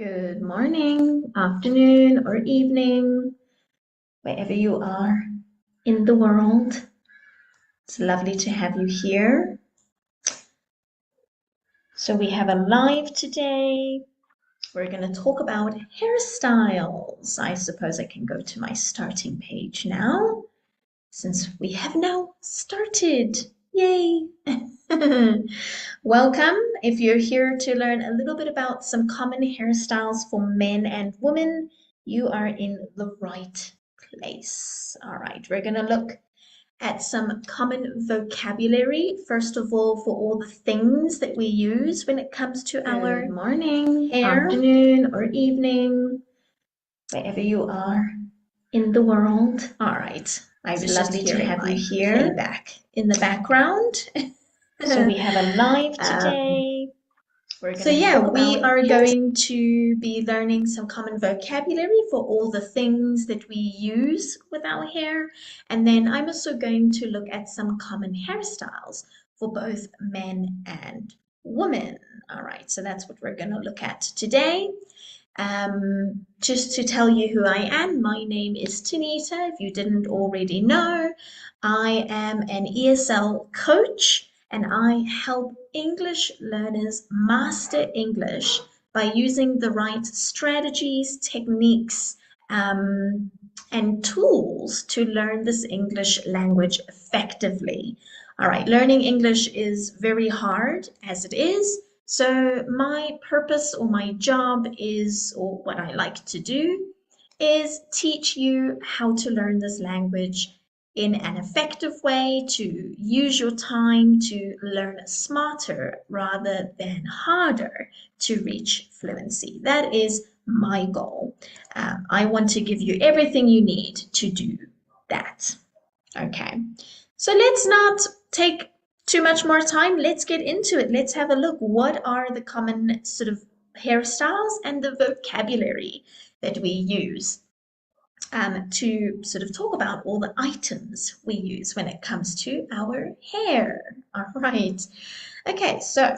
Good morning, afternoon, or evening, wherever you are in the world. It's lovely to have you here. So we have a live today. We're going to talk about hairstyles. I suppose I can go to my starting page now, since we have now started. Yay! Welcome. If you're here to learn a little bit about some common hairstyles for men and women, you are in the right place. All right, we're going to look at some common vocabulary, first of all, for all the things that we use when it comes to our morning, hair, afternoon, or evening, wherever you are in the world. All right. I was lovely to have you here. Playback in the background. So we have a live today. We are going to be learning some common vocabulary for all the things that we use with our hair. And then I'm also going to look at some common hairstyles for both men and women. All right, so that's what we're going to look at today. Just to tell you who I am, my name is Tanita. If you didn't already know, I am an ESL coach and I help English learners master English by using the right strategies, techniques, and tools to learn this English language effectively. All right, learning English is very hard as it is. So my purpose or my job is, or what I like to do, is teach you how to learn this language in an effective way, to use your time to learn smarter rather than harder to reach fluency. That is my goal. I want to give you everything you need to do that. Okay, so let's not take too much more time. Let's get into it. Let's have a look. What are the common sort of hairstyles and the vocabulary that we use to sort of talk about all the items we use when it comes to our hair. All right. Okay, so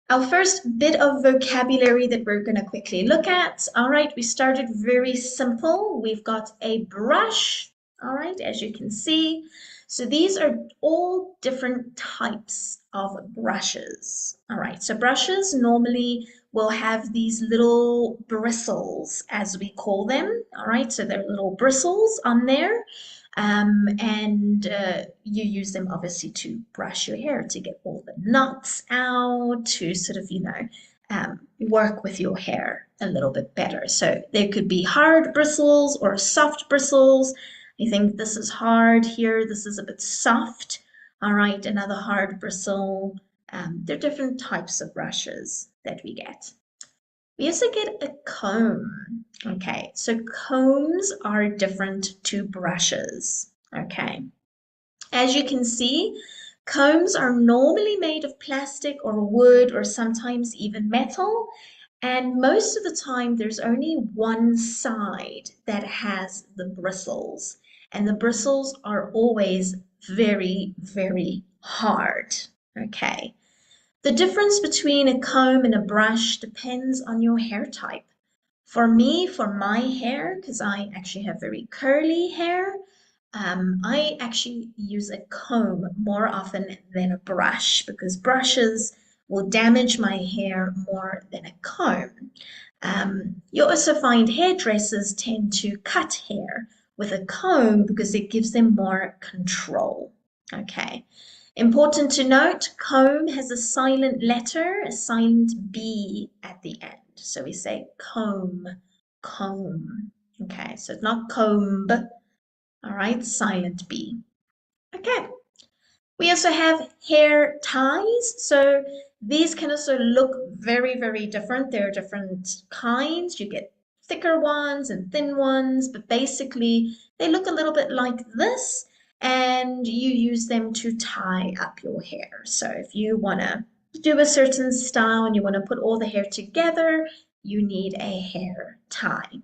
our first bit of vocabulary that we're going to quickly look at. All right, we started very simple. We've got a brush, all right, as you can see. So these are all different types of brushes. All right, so brushes normally will have these little bristles, as we call them. All right, so they're little bristles on there. You use them obviously to brush your hair, to get all the knots out, to sort of, work with your hair a little bit better. So there could be hard bristles or soft bristles. I think this is hard here. This is a bit soft. All right, another hard bristle. There are different types of brushes that we get. We also get a comb. Okay, so combs are different to brushes. Okay, as you can see, combs are normally made of plastic or wood or sometimes even metal. And most of the time, there's only one side that has the bristles. And the bristles are always very, very hard. Okay. The difference between a comb and a brush depends on your hair type. For me, for my hair, because I actually have very curly hair, I actually use a comb more often than a brush because brushes will damage my hair more than a comb. You'll also find hairdressers tend to cut hair with a comb because it gives them more control. Okay. Important to note, comb has a silent letter, a silent B at the end. So we say comb, comb. Okay, so it's not comb. All right, silent B. Okay. We also have hair ties. So these can also look very, very different. There are different kinds. You get thicker ones and thin ones, but basically they look a little bit like this, and you use them to tie up your hair. So if you want to do a certain style and you want to put all the hair together, you need a hair tie.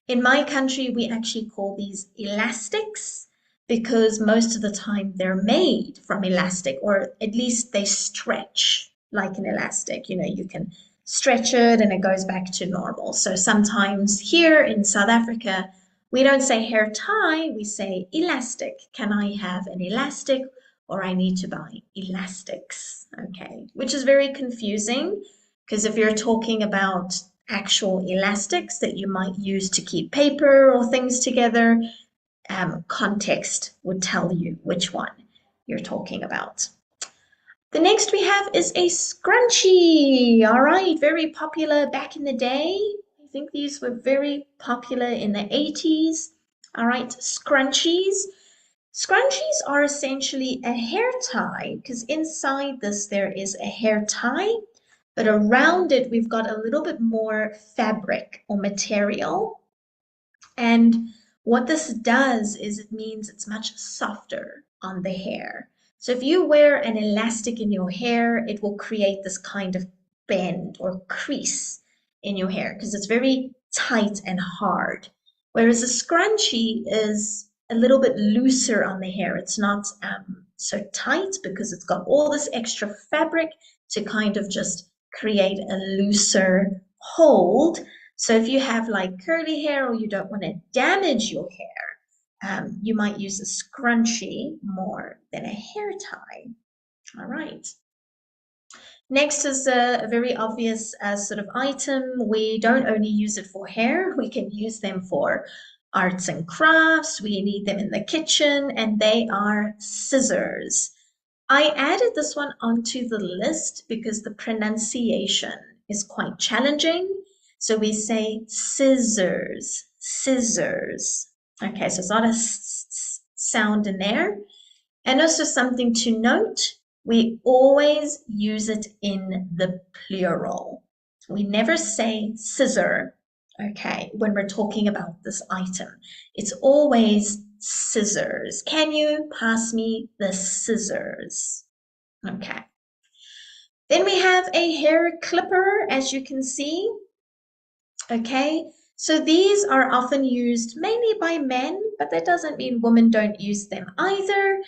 In my country, we actually call these elastics because most of the time they're made from elastic, or at least they stretch like an elastic. You know, you can stretch it and it goes back to normal. So sometimes here in South Africa, we don't say hair tie, we say elastic. Can I have an elastic? Or I need to buy elastics, okay? Which is very confusing because if you're talking about actual elastics that you might use to keep paper or things together, context would tell you which one you're talking about. The next we have is a scrunchie. All right, very popular back in the day. I think these were very popular in the 80s. All right, scrunchies. Scrunchies are essentially a hair tie because inside this there is a hair tie, but around it we've got a little bit more fabric or material. And what this does is it means it's much softer on the hair. So if you wear an elastic in your hair, it will create this kind of bend or crease in your hair because it's very tight and hard. Whereas a scrunchie is a little bit looser on the hair. It's not so tight because it's got all this extra fabric to kind of just create a looser hold. So if you have like curly hair or you don't want to damage your hair, you might use a scrunchie more than a hair tie. All right. Next is a very obvious sort of item. We don't only use it for hair, we can use them for arts and crafts. We need them in the kitchen, and they are scissors. I added this one onto the list because the pronunciation is quite challenging. So we say scissors, scissors. Okay, so it's not a sound in there. And also something to note, we always use it in the plural. We never say scissor, okay, when we're talking about this item. It's always scissors. Can you pass me the scissors? Okay. Then we have a hair clipper, as you can see. Okay, so these are often used mainly by men, but that doesn't mean women don't use them either.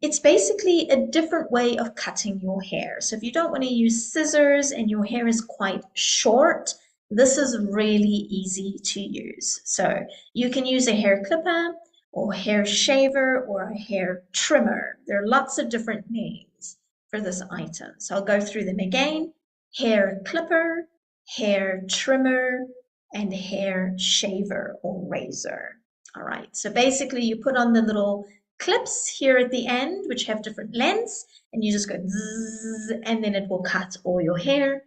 It's basically a different way of cutting your hair. So if you don't want to use scissors and your hair is quite short, this is really easy to use. So you can use a hair clipper or hair shaver or a hair trimmer. There are lots of different names for this item. So I'll go through them again. Hair clipper, hair trimmer, and hair shaver or razor. All right, so basically you put on the little clips here at the end, which have different lengths, and you just go zzz, and then it will cut all your hair,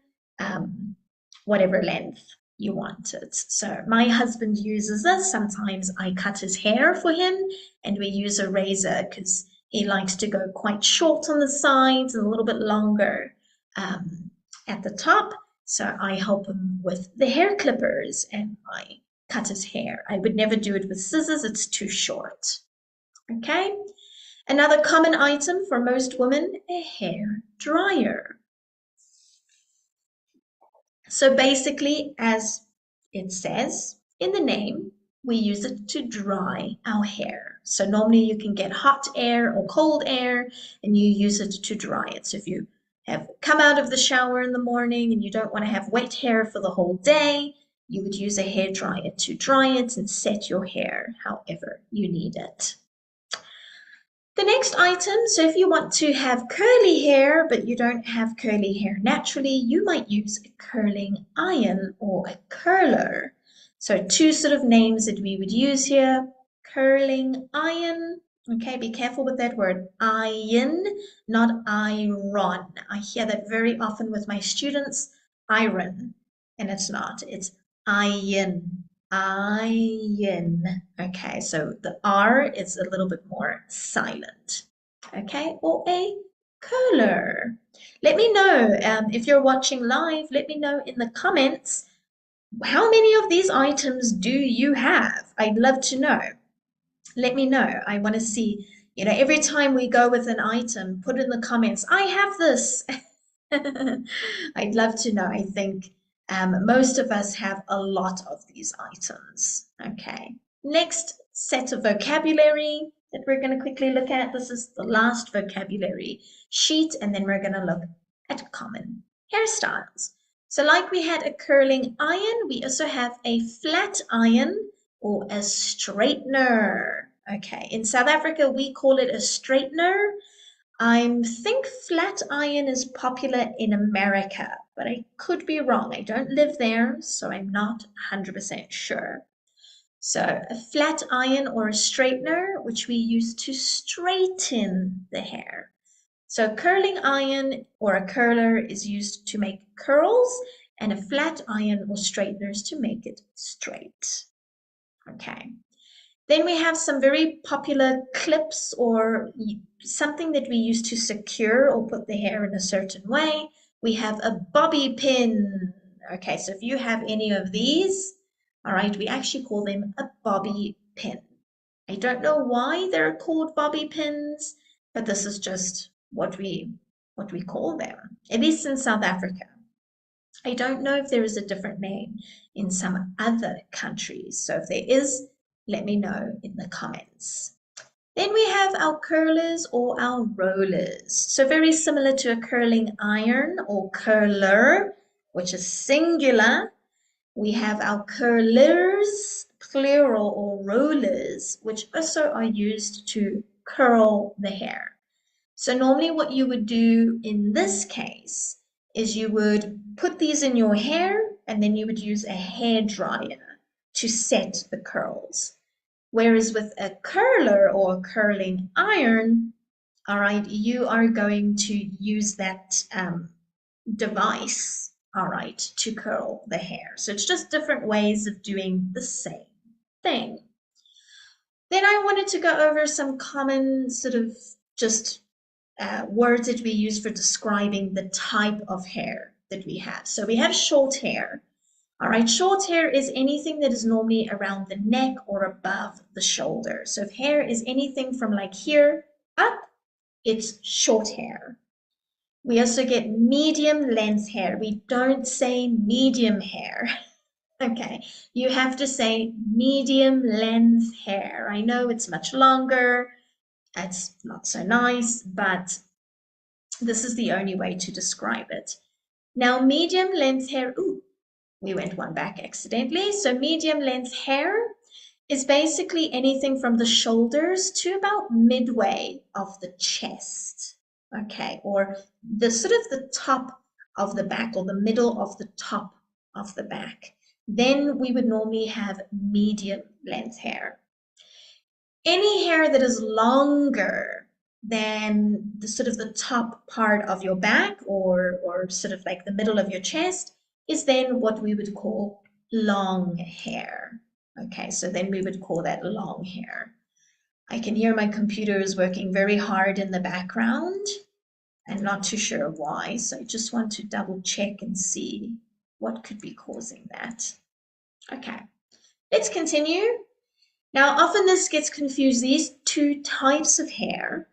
whatever length you want it. So my husband uses this. Sometimes I cut his hair for him, and we use a razor because he likes to go quite short on the sides and a little bit longer at the top. So I help him with the hair clippers and I cut his hair. I would never do it with scissors, it's too short. Okay, another common item for most women, a hair dryer. So basically, as it says in the name, we use it to dry our hair. So normally you can get hot air or cold air and you use it to dry it. So if you have come out of the shower in the morning and you don't want to have wet hair for the whole day, you would use a hair dryer to dry it and set your hair however you need it. The next item, so if you want to have curly hair, but you don't have curly hair naturally, you might use a curling iron or a curler. So two sort of names that we would use here, curling iron. Okay, be careful with that word, iron, not iron. I hear that very often with my students, iron, and it's not, it's iron. Iron. Okay, so the R is a little bit more silent. Okay, or a curler. Let me know if you're watching live, let me know in the comments how many of these items do you have? I'd love to know. Let me know. I want to see, you know, every time we go with an item, put in the comments, I have this. I'd love to know. I think most of us have a lot of these items. Okay, next set of vocabulary that we're going to quickly look at. This is the last vocabulary sheet, and then we're going to look at common hairstyles. So like we had a curling iron, we also have a flat iron or a straightener. Okay, in South Africa, we call it a straightener. I think flat iron is popular in America, but I could be wrong. I don't live there, so I'm not 100% sure. So a flat iron or a straightener, which we use to straighten the hair. So curling iron or a curler is used to make curls, and a flat iron or straightener is to make it straight. Okay. Then we have some very popular clips or something that we use to secure or put the hair in a certain way. We have a bobby pin. Okay, so if you have any of these, all right, we actually call them a bobby pin. I don't know why they're called bobby pins, but this is just what we call them, at least in South Africa. I don't know if there is a different name in some other countries. So if there is, let me know in the comments. Then we have our curlers or our rollers. So very similar to a curling iron or curler, which is singular. We have our curlers, plural, or rollers, which also are used to curl the hair. So normally what you would do in this case is you would put these in your hair and then you would use a hair dryer to set the curls. Whereas with a curler or a curling iron, all right, you are going to use that device, all right, to curl the hair. So it's just different ways of doing the same thing. Then I wanted to go over some common sort of just words that we use for describing the type of hair that we have. So we have short hair. All right, short hair is anything that is normally around the neck or above the shoulder. So if hair is anything from like here up, it's short hair. We also get medium length hair. We don't say medium hair. Okay, you have to say medium length hair. I know it's much longer. It's not so nice, but this is the only way to describe it. Now, medium length hair, ooh, we went one back accidentally. So medium length hair is basically anything from the shoulders to about midway of the chest. Okay, or the sort of the top of the back or the middle of the top of the back. Then we would normally have medium length hair. Any hair that is longer than the sort of the top part of your back or sort of like the middle of your chest is then what we would call long hair. Okay, so then we would call that long hair. I can hear my computer is working very hard in the background. I'm not too sure why, so I just want to double check and see what could be causing that. Okay, let's continue. Now, often this gets confused. These two types of hair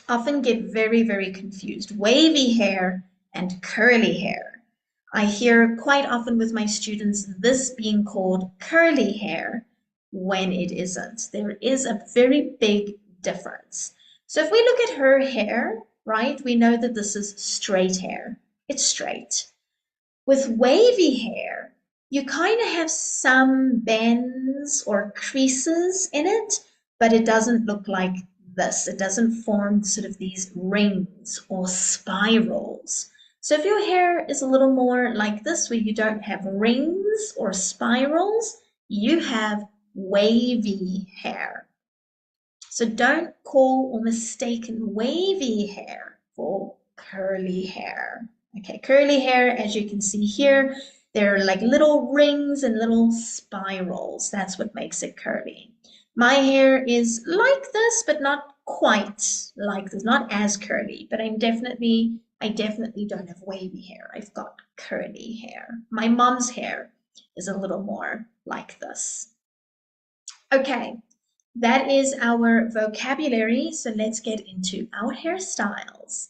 often get very, very confused. Wavy hair and curly hair. I hear quite often with my students this being called curly hair when it isn't. There is a very big difference. So if we look at her hair, right, we know that this is straight hair. It's straight. With wavy hair, you kind of have some bends or creases in it, but it doesn't look like this. It doesn't form sort of these rings or spirals. So if your hair is a little more like this, where you don't have rings or spirals, you have wavy hair. So don't call or mistaken wavy hair for curly hair. Okay, curly hair, as you can see here, they're like little rings and little spirals. That's what makes it curly. My hair is like this, but not quite like this, not as curly, but I definitely don't have wavy hair. I've got curly hair. My mom's hair is a little more like this. Okay, that is our vocabulary. So let's get into our hairstyles.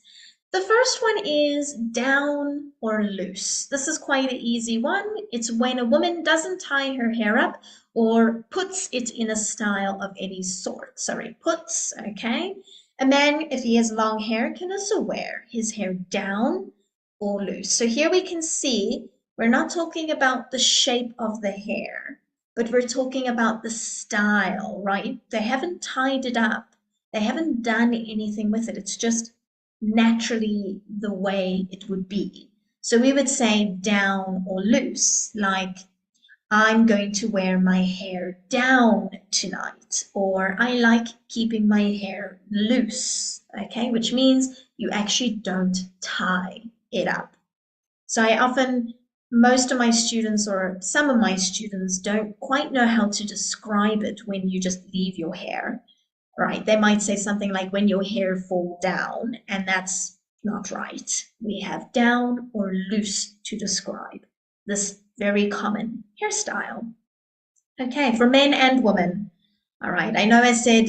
The first one is down or loose. This is quite an easy one. It's when a woman doesn't tie her hair up or puts it in a style of any sort. Sorry, puts, okay? A man, if he has long hair, can also wear his hair down or loose. So here we can see we're not talking about the shape of the hair, but we're talking about the style, right? They haven't tied it up. They haven't done anything with it. It's just naturally the way it would be. So we would say down or loose, like I'm going to wear my hair down tonight, or I like keeping my hair loose, okay, which means you actually don't tie it up. So I often, most of my students or some of my students don't quite know how to describe it when you just leave your hair, right? They might say something like when your hair fall down, and that's not right. We have down or loose to describe this very common hairstyle. Okay, for men and women. All right, I know I said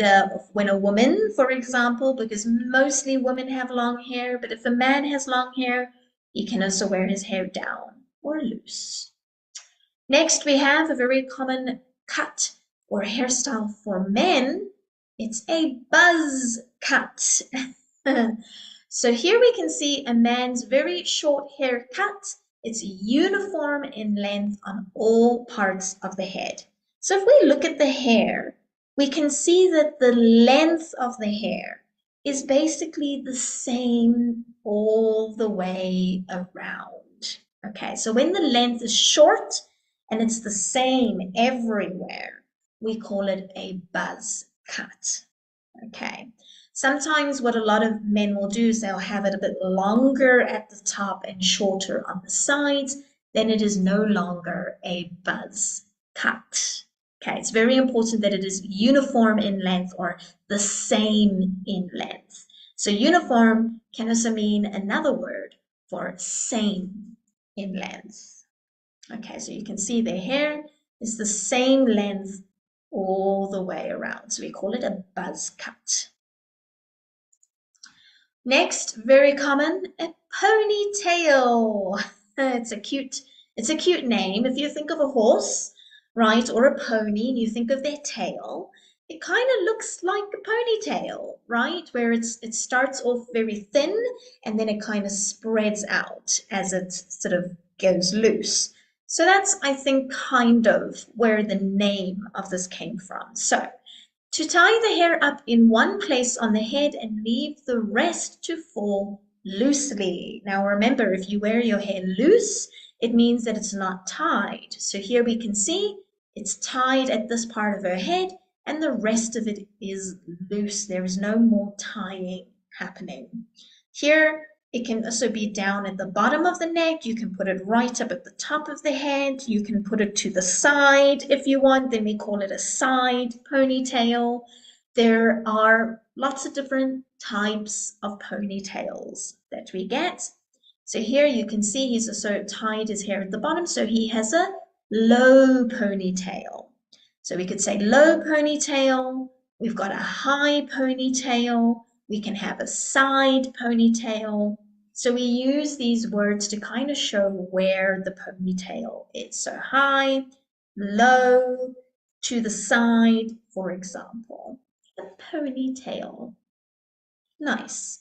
when a woman, for example, because mostly women have long hair, but if a man has long hair, he can also wear his hair down or loose. Next, we have a very common cut or hairstyle for men. It's a buzz cut. So here we can see a man's very short haircut. It's uniform in length on all parts of the head. So if we look at the hair, we can see that the length of the hair is basically the same all the way around. Okay, so when the length is short and it's the same everywhere, we call it a buzz cut. Okay. Sometimes what a lot of men will do is they'll have it a bit longer at the top and shorter on the sides. Then it is no longer a buzz cut. Okay, it's very important that it is uniform in length or the same in length. So uniform can also mean another word for same in length. Okay, so you can see their hair is the same length all the way around. So we call it a buzz cut. Next, very common, a ponytail. It's a cute name. If you think of a horse, right, or a pony, and you think of their tail, it kind of looks like a ponytail, right? Where it starts off very thin and then it kind of spreads out as it sort of goes loose. So that's, I think, kind of where the name of this came from. So to tie the hair up in one place on the head and leave the rest to fall loosely. Now remember, if you wear your hair loose, it means that it's not tied. So here we can see it's tied at this part of her head and the rest of it is loose. There is no more tying happening. Here, it can also be down at the bottom of the neck. You can put it right up at the top of the head. You can put it to the side if you want. Then we call it a side ponytail. There are lots of different types of ponytails that we get. So here you can see he's also tied his hair at the bottom. So he has a low ponytail. So we could say low ponytail. We've got a high ponytail. We can have a side ponytail. So we use these words to kind of show where the ponytail is. So high, low, to the side, for example. A ponytail. Nice.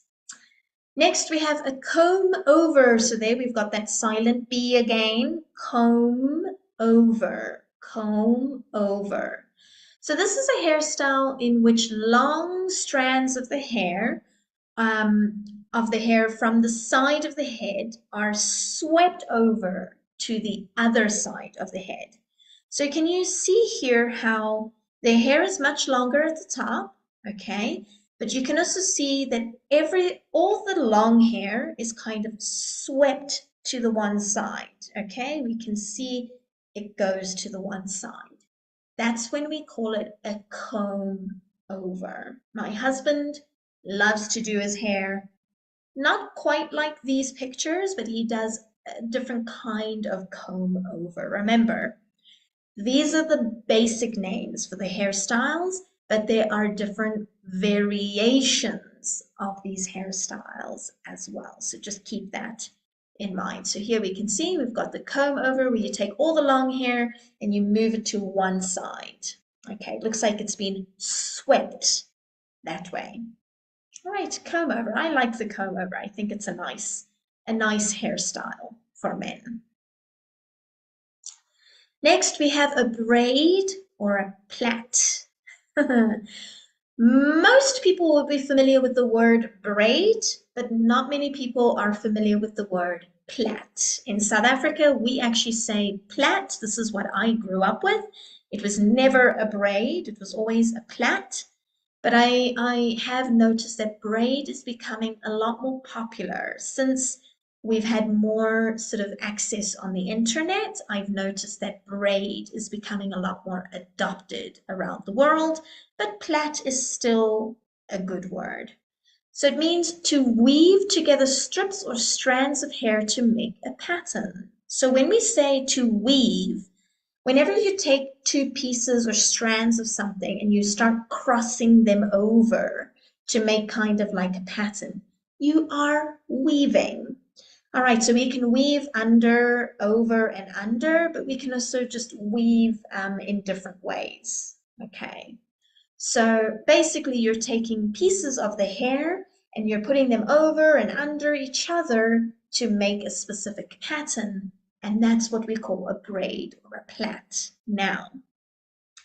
Next we have a comb over. So there we've got that silent B again. Comb over. Comb over. So this is a hairstyle in which long strands of the hair from the side of the head are swept over to the other side of the head. So can you see here how the hair is much longer at the top, okay? But you can also see that all the long hair is kind of swept to the one side, okay? We can see it goes to the one side. That's when we call it a comb over. My husband loves to do his hair, not quite like these pictures, but he does a different kind of comb over. Remember, these are the basic names for the hairstyles, but there are different variations of these hairstyles as well. So just keep that in mind. So here we can see we've got the comb over where you take all the long hair and you move it to one side. Okay, it looks like it's been swept that way. All right, comb over. I like the comb over. I think it's a nice a nice hairstyle for men. Next, we have a braid or a plait. Most people will be familiar with the word braid, but not many people are familiar with the word plait. In South Africa, we actually say plait. This is what I grew up with. It was never a braid, it was always a plait. But I have noticed that braid is becoming a lot more popular since we've had more sort of access on the internet. I've noticed that braid is becoming a lot more adopted around the world, but plait is still a good word. So it means to weave together strips or strands of hair to make a pattern. So when we say to weave, whenever you take two pieces or strands of something and you start crossing them over to make kind of like a pattern, you are weaving. All right, so we can weave under, over, and under, but we can also just weave in different ways. Okay, so basically you're taking pieces of the hair and you're putting them over and under each other to make a specific pattern. And that's what we call a braid or a plait. Now,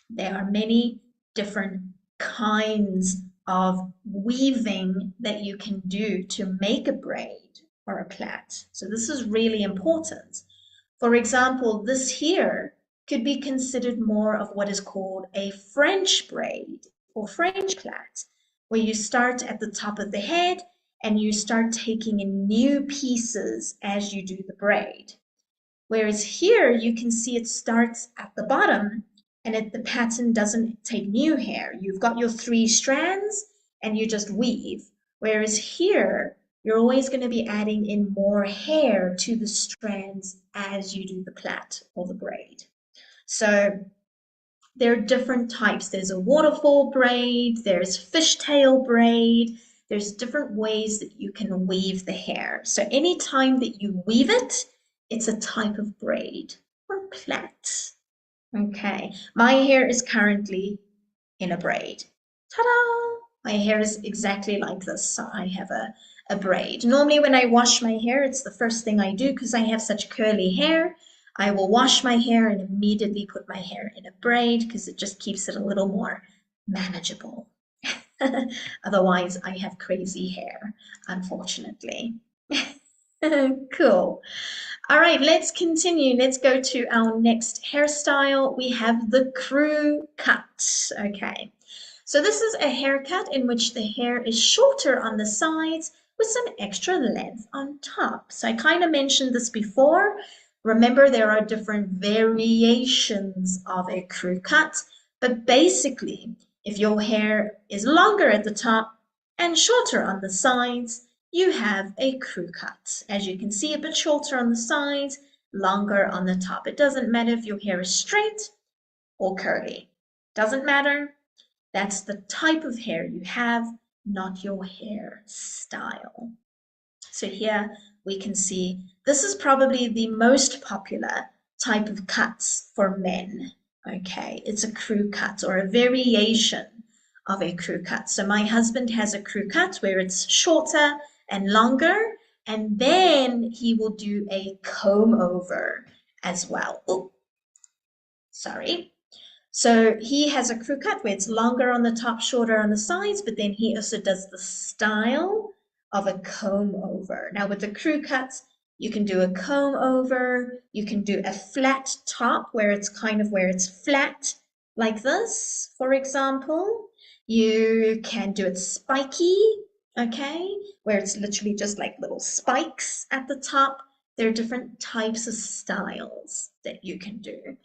there are many different kinds of weaving that you can do to make a braid or a plait. So this is really important. For example, this here could be considered more of what is called a French braid or French plait, where you start at the top of the head and you start taking in new pieces as you do the braid. Whereas here you can see it starts at the bottom and the pattern doesn't take new hair. You've got your 3 strands and you just weave. Whereas here, you're always going to be adding in more hair to the strands as you do the plait or the braid. So there are different types. There's a waterfall braid, there's fishtail braid, there's different ways that you can weave the hair. So anytime that you weave it, it's a type of braid or plait. Okay, my hair is currently in a braid. Ta-da! My hair is exactly like this, so I have a braid. Normally when I wash my hair, it's the first thing I do because I have such curly hair. I will wash my hair and immediately put my hair in a braid because it just keeps it a little more manageable. Otherwise, I have crazy hair, unfortunately. Cool. All right, let's continue. Let's go to our next hairstyle. We have the crew cut. Okay, so this is a haircut in which the hair is shorter on the sides with some extra length on top. So I kind of mentioned this before. Remember, there are different variations of a crew cut, but basically, if your hair is longer at the top and shorter on the sides, you have a crew cut. As you can see, a bit shorter on the sides, longer on the top. It doesn't matter if your hair is straight or curly. Doesn't matter. That's the type of hair you have, not your hair style. So here we can see this is probably the most popular type of cuts for men. Okay, it's a crew cut or a variation of a crew cut. So my husband has a crew cut where it's shorter and longer, and then he will do a comb over as well. Oh, sorry. So he has a crew cut where it's longer on the top, shorter on the sides, but then he also does the style of a comb over. Now with the crew cuts, you can do a comb over, you can do a flat top where it's kind of where it's flat like this, for example. You can do it spiky, okay, where it's literally just like little spikes at the top. There are different types of styles that you can do.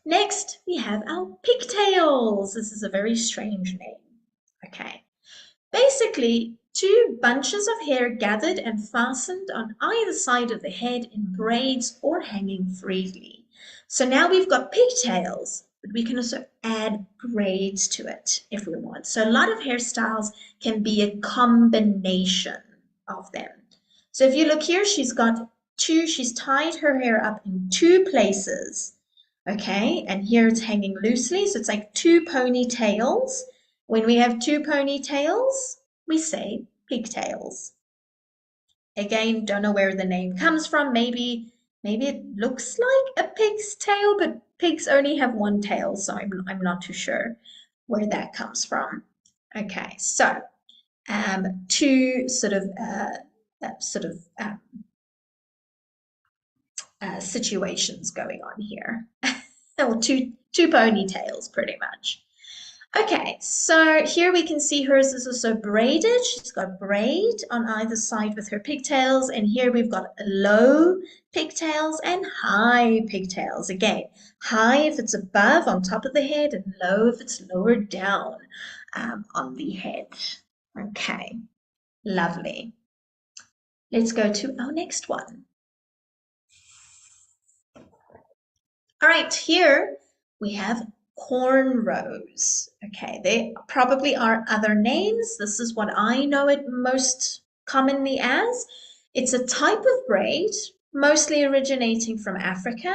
Next, we have our pigtails. This is a very strange name. Okay. Basically, 2 bunches of hair gathered and fastened on either side of the head in braids or hanging freely. So now we've got pigtails, but we can also add braids to it if we want. So a lot of hairstyles can be a combination of them. So if you look here, she's tied her hair up in 2 places. Okay, and here it's hanging loosely, so it's like 2 ponytails. When we have 2 ponytails, we say pigtails. Again, don't know where the name comes from. Maybe it looks like a pig's tail, but pigs only have one tail, so I'm not too sure where that comes from. Okay, so two situations going on here. Or two ponytails, pretty much. Okay, so here we can see hers is also braided. She's got braid on either side with her pigtails, and here we've got low pigtails and high pigtails. Again, high if it's above on top of the head, and low if it's lower down on the head. Okay, lovely. Let's go to our next one. All right, here we have cornrows. Okay, there probably are other names. This is what I know it most commonly as. It's a type of braid, mostly originating from Africa,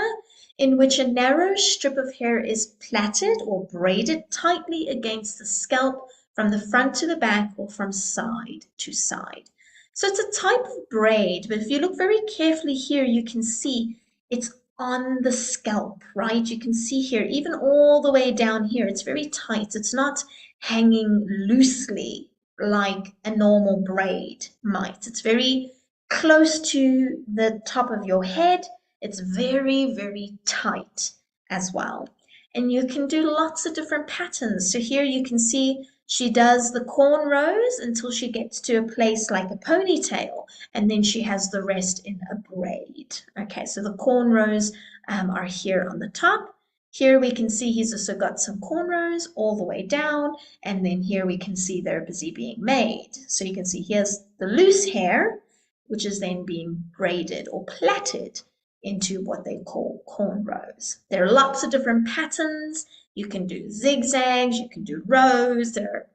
in which a narrow strip of hair is plaited or braided tightly against the scalp from the front to the back or from side to side. So it's a type of braid, but if you look very carefully here, you can see it's on the scalp, right? You can see here, even all the way down here, it's very tight. It's not hanging loosely like a normal braid might. It's very close to the top of your head. It's very, very tight as well. And you can do lots of different patterns. So here you can see she does the cornrows until she gets to a place like a ponytail, and then she has the rest in a braid. Okay, so the cornrows are here on the top. Here we can see he's also got some cornrows all the way down, and then here we can see they're busy being made. So you can see here's the loose hair, which is then being braided or plaited into what they call cornrows. There are lots of different patterns. You can do zigzags, you can do rows. There are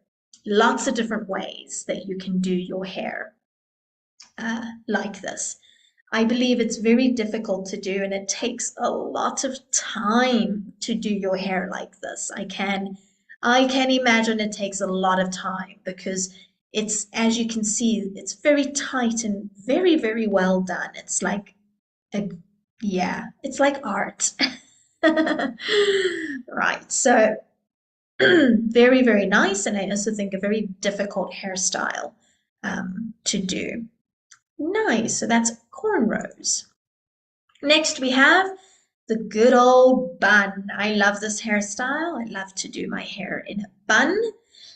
lots of different ways that you can do your hair like this. I believe it's very difficult to do, and it takes a lot of time to do your hair like this. I can imagine it takes a lot of time because it's, as you can see, it's very tight and very, very well done. It's like yeah, it's like art. Right, so very, very nice, and I also think a very difficult hairstyle to do. Nice, so that's cornrows. Next we have the good old bun. I love this hairstyle. I love to do my hair in a bun.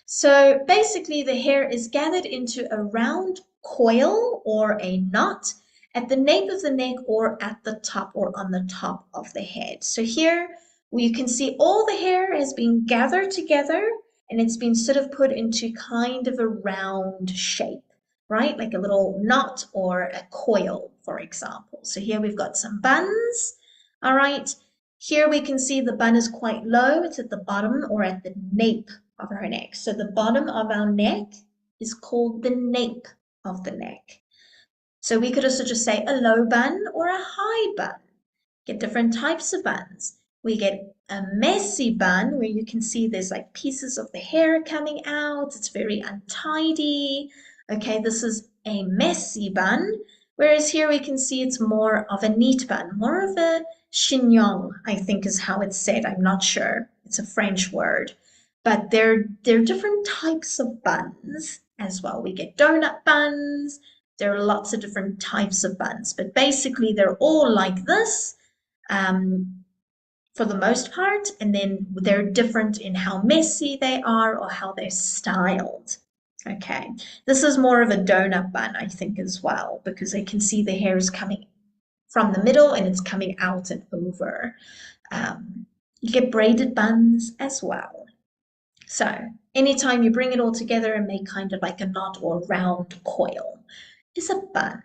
So basically the hair is gathered into a round coil or a knot at the nape of the neck or at the top or on the top of the head. So here you can see all the hair has been gathered together and it's been sort of put into kind of a round shape, right? Like a little knot or a coil, for example. So here we've got some buns, all right? Here we can see the bun is quite low. It's at the bottom or at the nape of her neck. So the bottom of our neck is called the nape of the neck. So we could also just say a low bun or a high bun. Get different types of buns. We get a messy bun where you can see there's like pieces of the hair coming out. It's very untidy. Okay, this is a messy bun. Whereas here we can see it's more of a neat bun, more of a chignon, I think is how it's said. I'm not sure. It's a French word. But there are different types of buns as well. We get donut buns. There are lots of different types of buns, but basically they're all like this for the most part, and then they're different in how messy they are or how they're styled. Okay, this is more of a donut bun, I think, as well, because I can see the hair is coming from the middle and it's coming out and over. You get braided buns as well. So anytime you bring it all together and make kind of like a knot or round coil is a bun.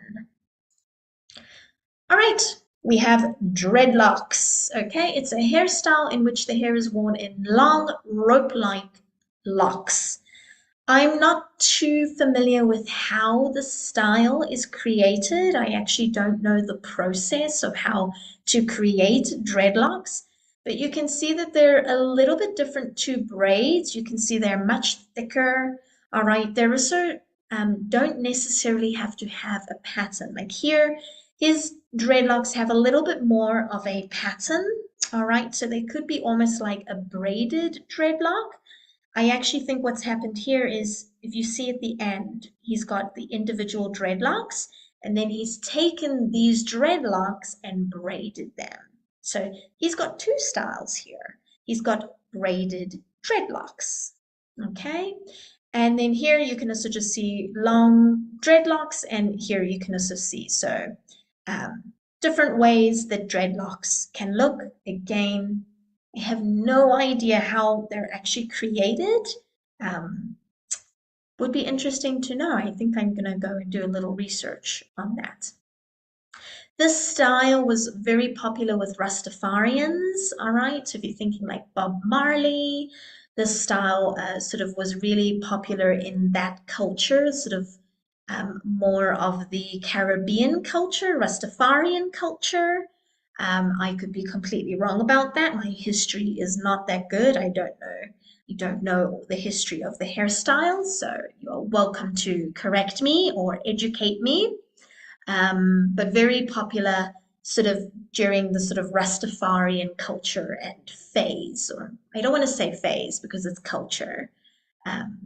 All right, we have dreadlocks. Okay, it's a hairstyle in which the hair is worn in long rope-like locks. I'm not too familiar with how the style is created. I actually don't know the process of how to create dreadlocks, but you can see that they're a little bit different to braids. You can see they're much thicker. All right, they're also don't necessarily have to have a pattern. Like here, his dreadlocks have a little bit more of a pattern, all right? So they could be almost like a braided dreadlock. I actually think what's happened here is if you see at the end, he's got the individual dreadlocks and then he's taken these dreadlocks and braided them. So he's got two styles here. He's got braided dreadlocks, okay? And then here you can also just see long dreadlocks, and here you can also see different ways that dreadlocks can look. Again, I have no idea how they're actually created. Would be interesting to know. I think I'm going to go and do a little research on that. This style was very popular with Rastafarians, all right? So if you're thinking like Bob Marley, this style sort of was really popular in that culture, sort of more of the Caribbean culture, Rastafarian culture. I could be completely wrong about that. My history is not that good. I don't know. I don't know the history of the hairstyles, so you're welcome to correct me or educate me. But very popular sort of during the sort of Rastafarian culture and phase, or I don't want to say phase because it's culture.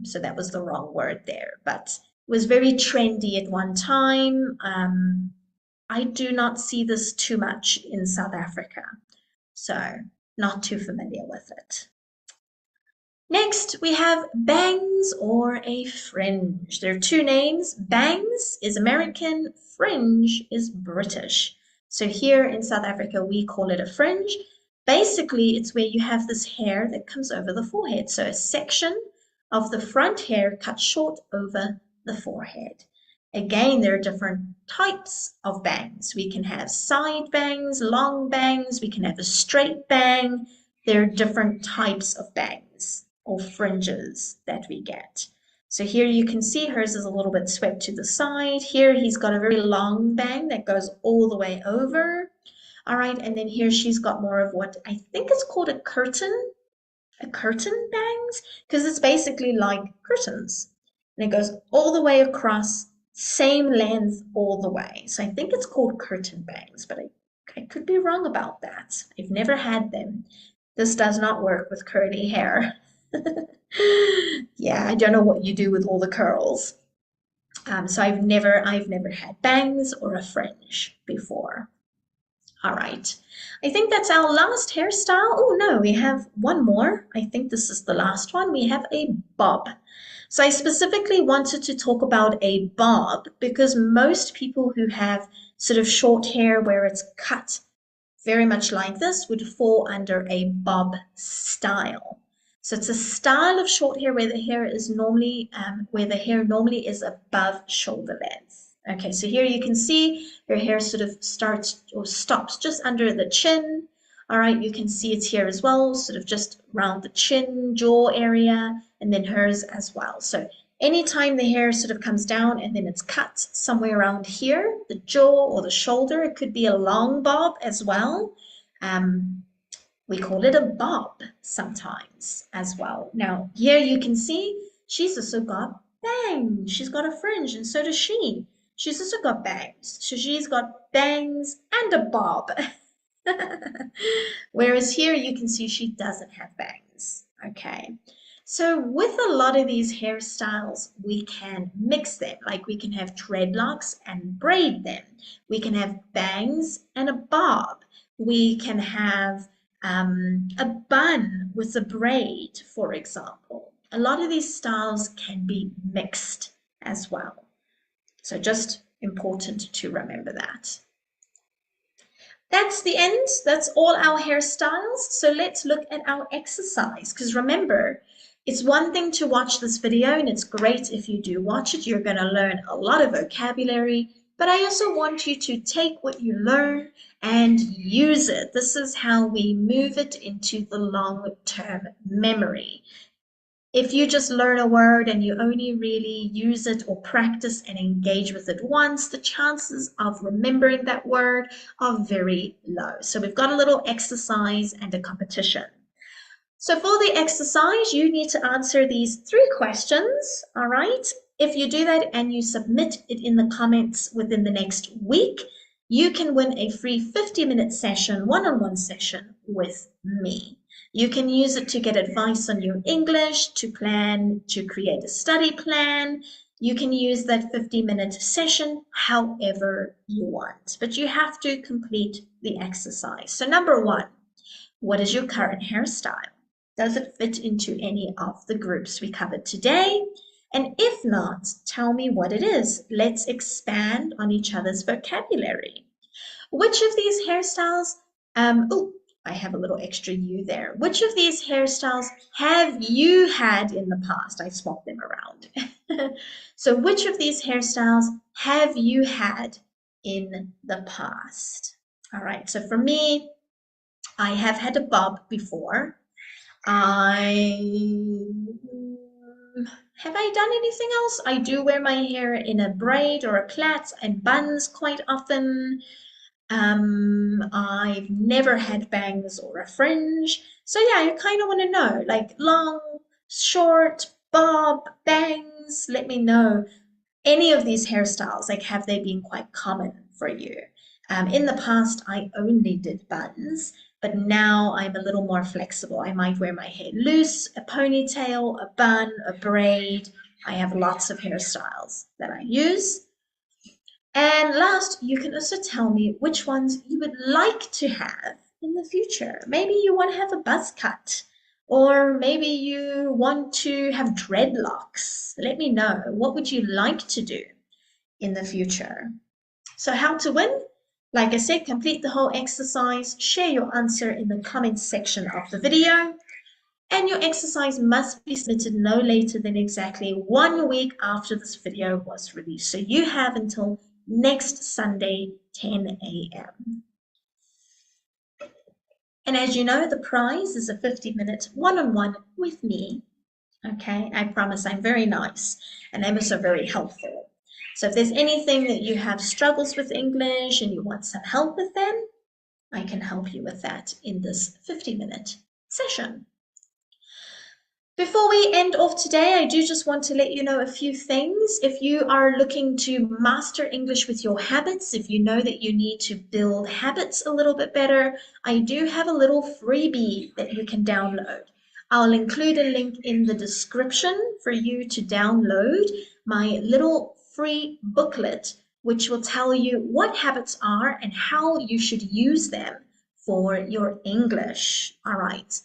So that was the wrong word there, but it was very trendy at one time. I do not see this too much in South Africa, so not too familiar with it. Next, we have bangs or a fringe. There are two names. Bangs is American, fringe is British. So here in South Africa, we call it a fringe. Basically, it's where you have this hair that comes over the forehead. So a section of the front hair cut short over the forehead. Again, there are different types of bangs. We can have side bangs, long bangs. We can have a straight bang. There are different types of bangs or fringes that we get. So here you can see hers is a little bit swept to the side. Here he's got a very long bang that goes all the way over. All right, and then here she's got more of what I think is called a curtain bangs, because it's basically like curtains. And it goes all the way across, same length all the way. So I think it's called curtain bangs, but I could be wrong about that. I've never had them. This does not work with curly hair. Yeah, I don't know what you do with all the curls. So I've never had bangs or a fringe before. All right, I think that's our last hairstyle. Oh no, we have one more. I think this is the last one. We have a bob. So I specifically wanted to talk about a bob because most people who have sort of short hair where it's cut very much like this would fall under a bob style. So it's a style of short hair where the hair normally is above shoulder length. Okay, so here you can see your hair sort of starts or stops just under the chin. All right, you can see it's here as well, sort of just around the chin, jaw area, and then hers as well. So anytime the hair sort of comes down and then it's cut somewhere around here, the jaw or the shoulder, it could be a long bob as well. We call it a bob sometimes as well. Now, here you can see she's also got bangs. She's got a fringe, and so does she. She's also got bangs. So she's got bangs and a bob. Whereas here you can see she doesn't have bangs. Okay. So with a lot of these hairstyles, we can mix them. Like we can have dreadlocks and braid them. We can have bangs and a bob. We can have a bun with a braid, for example. A lot of these styles can be mixed as well. So just important to remember that. That's the end. That's all our hairstyles. So let's look at our exercise, because remember, it's one thing to watch this video, and it's great if you do watch it. You're going to learn a lot of vocabulary, but I also want you to take what you learn and use it. This is how we move it into the long-term memory. If you just learn a word and you only really use it or practice and engage with it once, the chances of remembering that word are very low. So we've got a little exercise and a competition. So for the exercise, you need to answer these 3 questions, all right? If you do that and you submit it in the comments within the next week, you can win a free 50-minute session, one-on-one session with me. You can use it to get advice on your English, to plan, to create a study plan. You can use that 50-minute session however you want, but you have to complete the exercise. So number one, what is your current hairstyle? Does it fit into any of the groups we covered today? And if not, tell me what it is. Let's expand on each other's vocabulary. Which of these hairstyles, oh, I have a little extra U there. Which of these hairstyles have you had in the past? I swapped them around. So which of these hairstyles have you had in the past? All right, so for me, I have had a bob before. Have I done anything else? I do wear my hair in a braid or a plait and buns quite often. I've never had bangs or a fringe. So yeah, I kind of want to know, like long, short, bob, bangs. Let me know any of these hairstyles, like have they been quite common for you? In the past, I only did buns, but now I'm a little more flexible. I might wear my hair loose, a ponytail, a bun, a braid. I have lots of hairstyles that I use. And last, you can also tell me which ones you would like to have in the future. Maybe you want to have a buzz cut, or maybe you want to have dreadlocks. Let me know. What would you like to do in the future? So how to win? Like I said, complete the whole exercise, share your answer in the comments section of the video, and your exercise must be submitted no later than exactly 1 week after this video was released. So you have until next Sunday, 10 a.m. And as you know, the prize is a 50-minute one-on-one with me. Okay, I promise I'm very nice and I'm also very helpful. So if there's anything that you have struggles with English and you want some help with them, I can help you with that in this 50-minute session. Before we end off today, I do just want to let you know a few things. If you are looking to master English with your habits, if you know that you need to build habits a little bit better, I do have a little freebie that you can download. I'll include a link in the description for you to download my little free booklet, which will tell you what habits are and how you should use them for your English. All right.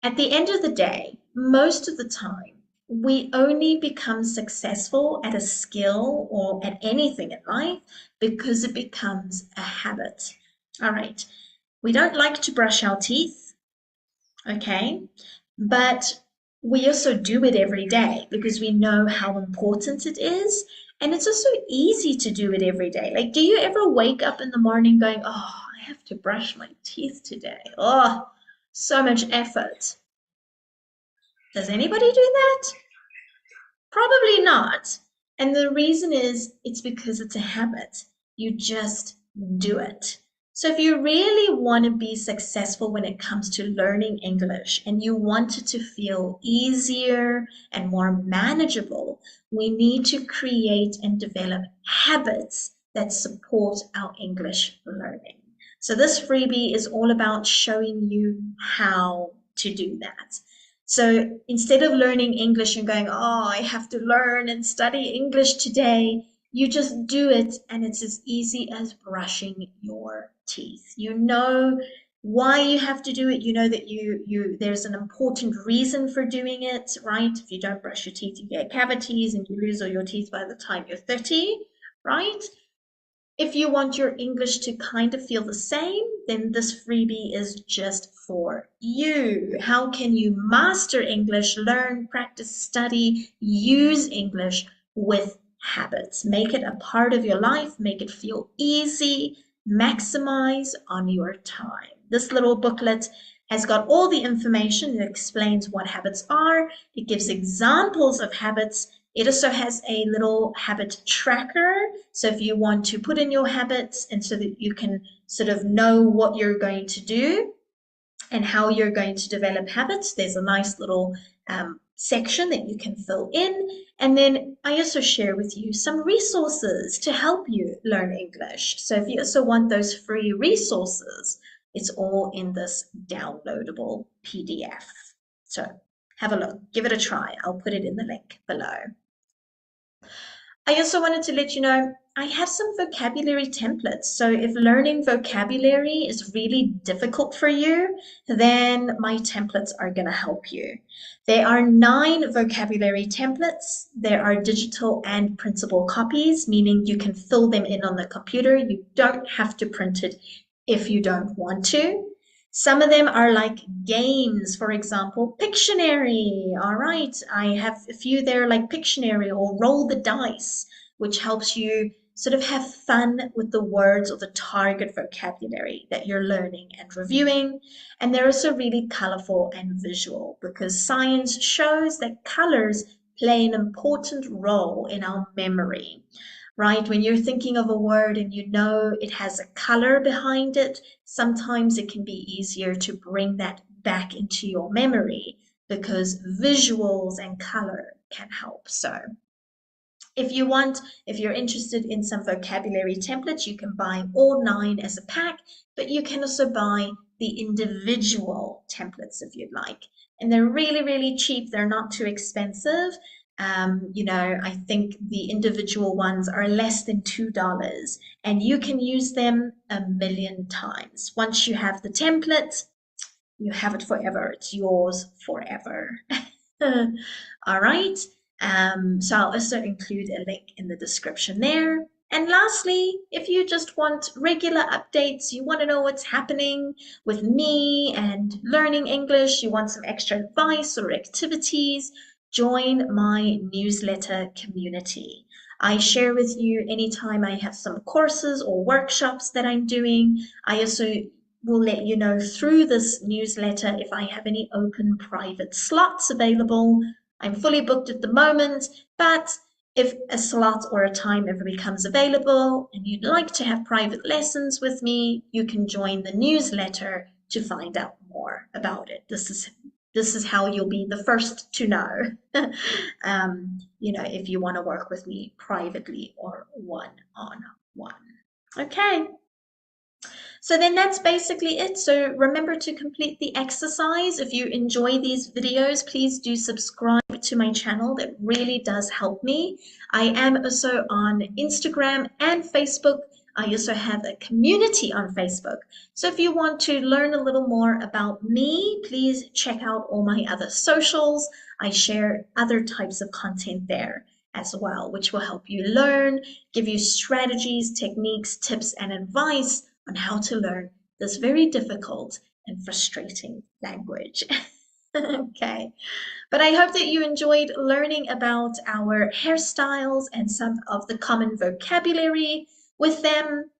At the end of the day, most of the time, we only become successful at a skill or at anything in life because it becomes a habit. All right. We don't like to brush our teeth, okay? But we also do it every day because we know how important it is. And it's also easy to do it every day. Like, do you ever wake up in the morning going, oh, I have to brush my teeth today? Oh, so much effort. Does anybody do that? Probably not. And the reason is it's because it's a habit. You just do it. So if you really want to be successful when it comes to learning English and you want it to feel easier and more manageable, we need to create and develop habits that support our English learning. So this freebie is all about showing you how to do that. So instead of learning English and going, oh, I have to learn and study English today, you just do it and it's as easy as brushing your teeth. You know why you have to do it. You know that there's an important reason for doing it, right? If you don't brush your teeth, you get cavities and you lose all your teeth by the time you're 30, right? If you want your English to kind of feel the same, then this freebie is just for you. How can you master English, learn, practice, study, use English with habits? Make it a part of your life, make it feel easy, maximize on your time. This little booklet has got all the information. It explains what habits are. It gives examples of habits. It also has a little habit tracker. So if you want to put in your habits and so that you can sort of know what you're going to do, and how you're going to develop habits. There's a nice little section that you can fill in. And then I also share with you some resources to help you learn English. So if you also want those free resources, it's all in this downloadable PDF. So have a look, give it a try. I'll put it in the link below. I also wanted to let you know I have some vocabulary templates. So if learning vocabulary is really difficult for you, then my templates are going to help you. There are 9 vocabulary templates. There are digital and printable copies, meaning you can fill them in on the computer. You don't have to print it if you don't want to. Some of them are like games, for example, Pictionary. All right, I have a few there like Pictionary or Roll the Dice, which helps you sort of have fun with the words or the target vocabulary that you're learning and reviewing. And they're also really colorful and visual because science shows that colors play an important role in our memory. Right? When you're thinking of a word and you know it has a color behind it, sometimes it can be easier to bring that back into your memory because visuals and color can help. So if you're interested in some vocabulary templates, you can buy all 9 as a pack, but you can also buy the individual templates if you'd like. And they're really, really cheap. They're not too expensive. I think the individual ones are less than $2 and you can use them a million times. Once you have the template, you have it forever. It's yours forever. All right. So I'll also include a link in the description there. And lastly, if you just want regular updates, you want to know what's happening with me and learning English, you want some extra advice or activities, join my newsletter community. I share with you anytime I have some courses or workshops that I'm doing. I also will let you know through this newsletter if I have any open private slots available. I'm fully booked at the moment, but if a slot or a time ever becomes available and you'd like to have private lessons with me, you can join the newsletter to find out more about it. This is how you'll be the first to know, if you want to work with me privately or one-on-one. Okay. So then that's basically it. So remember to complete the exercise. If you enjoy these videos, please do subscribe to my channel. That really does help me. I am also on Instagram and Facebook. I also have a community on Facebook. So if you want to learn a little more about me, please check out all my other socials. I share other types of content there as well, which will help you learn, give you strategies, techniques, tips, and advice on how to learn this very difficult and frustrating language. Okay, but I hope that you enjoyed learning about our hairstyles and some of the common vocabulary with them.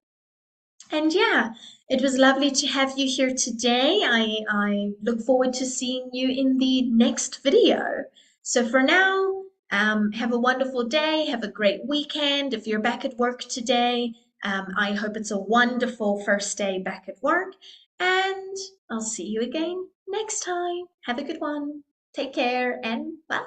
And yeah, it was lovely to have you here today. I look forward to seeing you in the next video. So for now, have a wonderful day. Have a great weekend. If you're back at work today, I hope it's a wonderful first day back at work. And I'll see you again next time. Have a good one. Take care and bye.